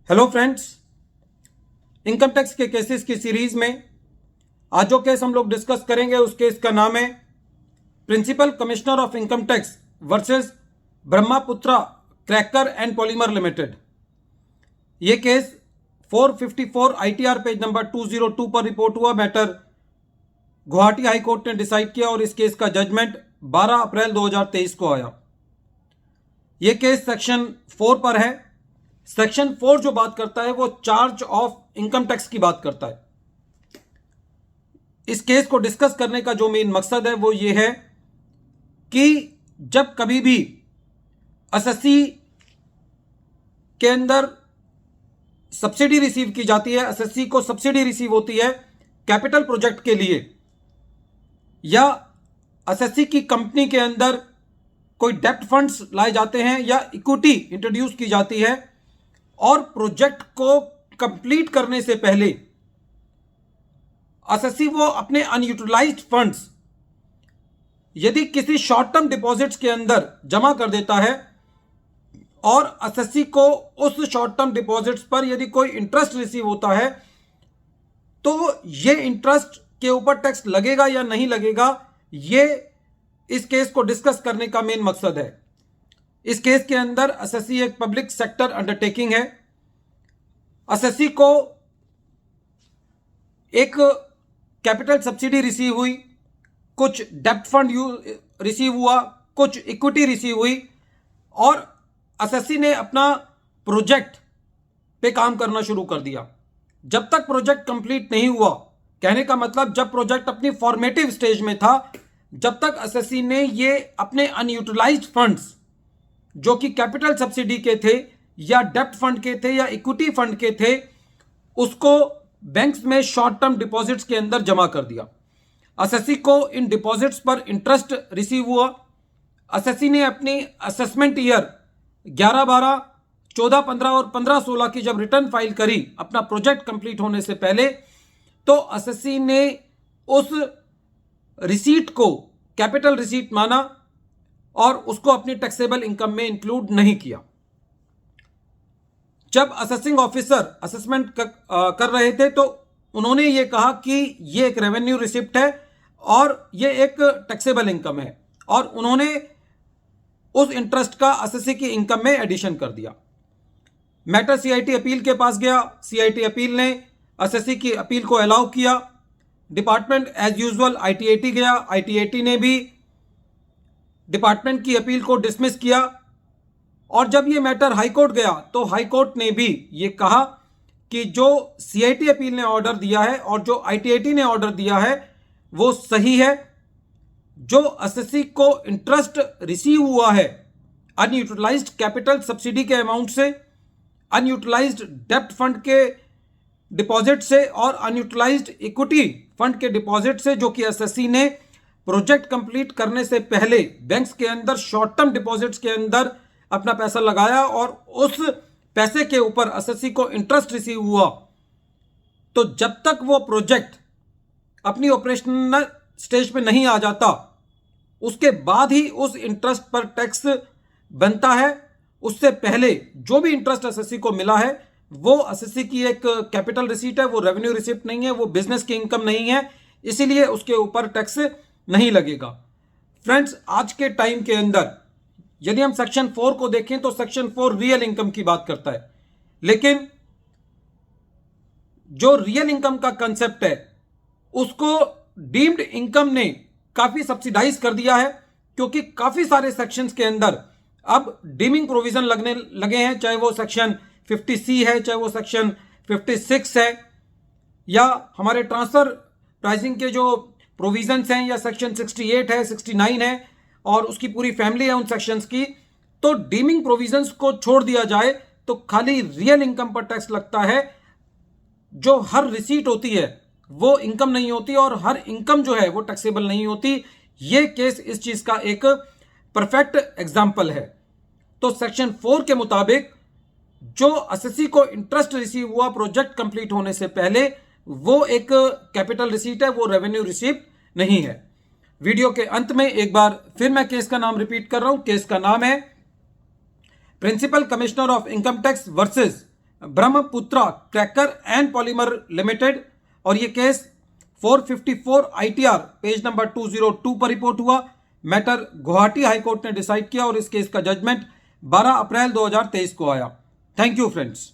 Hello friends, income tax के cases की series में आज जो केस हम लोग डिस्कस करेंगे उस केस का नाम है principal commissioner of income tax versus Brahmaputra cracker and polymer limited. ये केस 454 आईटीआर पेज नंबर 202 पर रिपोर्ट हुआ। मैटर गुवाहाटी हाई कोर्ट ने डिसाइड किया और इस केस का जजमेंट 12 अप्रैल 2023 को आया। ये केस सेक्शन 4 पर है। सेक्शन 4 जो बात करता है वो चार्ज ऑफ इनकम टैक्स की बात करता है। इस केस को डिस्कस करने का जो मेन मकसद है वो ये है कि जब कभी भी एसएससी के अंदर सब्सिडी रिसीव की जाती है, एसएससी को सब्सिडी रिसीव होती है कैपिटल प्रोजेक्ट के लिए, या एसएससी की कंपनी के अंदर कोई डेप्ट फंड्स लाए जाते हैं या इक्विटी इंट्रोड्यूस की जाती है, और प्रोजेक्ट को कंप्लीट करने से पहले एसएससी वो अपने अनयूटिलाइज्ड फंड्स यदि किसी शॉर्ट टर्म डिपॉजिट्स के अंदर जमा कर देता है और एसएससी को उस शॉर्ट टर्म डिपॉजिट्स पर यदि कोई इंटरेस्ट रिसीव होता है तो ये इंटरेस्ट के ऊपर टैक्स लगेगा या नहीं लगेगा, ये इस केस को डिस्कस करने का मेन मकसद है। इस केस के अंदर एसएससी एक पब्लिक सेक्टर अंडरटेकिंग है। एसएससी को एक कैपिटल सब्सिडी रिसीव हुई, कुछ डेप्ट फंड रिसीव हुआ, कुछ इक्विटी रिसीव हुई, और एसएससी ने अपना प्रोजेक्ट पे काम करना शुरू कर दिया। जब तक प्रोजेक्ट कंप्लीट नहीं हुआ, कहने का मतलब जब प्रोजेक्ट अपनी फॉर्मेटिव स्टेज में था, जब तक एसएससी ने ये अपने अनयूटिलाइज्ड फंड्स जो कि कैपिटल सब्सिडी के थे या डेप्ट फंड के थे या इक्विटी फंड के थे, उसको बैंक्स में शॉर्ट टर्म डिपॉजिट्स के अंदर जमा कर दिया। एसएससी को इन डिपॉजिट्स पर इंटरेस्ट रिसीव हुआ। एसएससी ने अपनी असेसमेंट ईयर 11-12, 14-15 और 15-16 की जब रिटर्न फाइल करी अपना प्रोजेक्ट कंप्लीट होने से पहले, तो एसएससी ने उस रिसीट को कैपिटल रिसीट माना और उसको अपनी टैक्सेबल इनकम में इंक्लूड नहीं किया। जब असेसिंग ऑफिसर असेसमेंट कर रहे थे तो उन्होंने ये कहा कि ये एक रेवेन्यू रिसिप्ट है और ये एक टैक्सेबल इनकम है, और उन्होंने उस इंटरेस्ट का एसएससी की इनकम में एडिशन कर दिया। मैटर सीआईटी अपील के पास गया। सीआईटी अपील ने एसएससी की अपील को अलाउ किया। डिपार्टमेंट एज यूजुअल आईटीएटी गया। आईटीएटी ने भी डिपार्टमेंट की अपील को डिसमिस किया, और जब ये मैटर हाई कोर्ट गया तो हाई कोर्ट ने भी ये कहा कि जो सीआईटी अपील ने ऑर्डर दिया है और जो आईटीएटी ने ऑर्डर दिया है वो सही है। जो एसएससी को इंटरेस्ट रिसीव हुआ है अनयूटिलाइज्ड कैपिटल सब्सिडी के अमाउंट से, अनयूटिलाइज्ड डेप्ट फंड के डिपॉजिट से और अनयूटिलाइज्ड इक्विटी फंड के डिपॉजिट से, जो कि एसएससी ने प्रोजेक्ट कंप्लीट करने से पहले बैंक्स के अंदर शॉर्ट टर्म डिपॉजिट्स के अंदर अपना पैसा लगाया और उस पैसे के ऊपर एसएससी को इंटरेस्ट रिसीव हुआ, तो जब तक वो प्रोजेक्ट अपनी ऑपरेशनल स्टेज पे नहीं आ जाता उसके बाद ही उस इंटरेस्ट पर टैक्स बनता है। उससे पहले जो भी इंटरेस्ट एसएससी को मिला है वो एसएससी की एक कैपिटल रिसीट है, वो रेवेन्यू रिसिप्ट नहीं है, वो बिजनेस की इनकम नहीं है, इसीलिए उसके ऊपर टैक्स नहीं लगेगा। फ्रेंड्स, आज के टाइम के अंदर यदि हम सेक्शन 4 को देखें तो सेक्शन 4 रियल इनकम की बात करता है, लेकिन जो रियल इनकम का कंसेप्ट है उसको डीम्ड इनकम ने काफी सब्सिडाइज कर दिया है, क्योंकि काफी सारे सेक्शंस के अंदर अब डीमिंग प्रोविजन लगने लगे हैं, चाहे वो सेक्शन 50C है, चाहे वो सेक्शन 56 है, या हमारे ट्रांसफर प्राइसिंग के जो प्रोविजंस हैं, या सेक्शन 68 है, 69 है और उसकी पूरी फैमिली है उन सेक्शंस की। तो डीमिंग प्रोविजंस को छोड़ दिया जाए तो खाली रियल इनकम पर टैक्स लगता है। जो हर रिसीट होती है वो इनकम नहीं होती और हर इनकम जो है वो टैक्सेबल नहीं होती। ये केस इस चीज का एक परफेक्ट एग्जाम्पल है। तो सेक्शन 4 के मुताबिक जो एसएससी को इंटरेस्ट रिसीव हुआ प्रोजेक्ट कंप्लीट होने से पहले, वो एक कैपिटल रिसीट है, वो रेवेन्यू रिसीप्ट नहीं है। वीडियो के अंत में एक बार फिर मैं केस का नाम रिपीट कर रहा हूं। केस का नाम है principal commissioner of income tax versus Brahmaputra cracker and polymer limited, और ये केस 454 ITR पेज नंबर 202 पर रिपोर्ट हुआ। मैटर गुवाहाटी हाईकोर्ट ने डिसाइड किया और इस केस का जजमेंट 12 अप्रैल 2023 को आया। Thank you friends.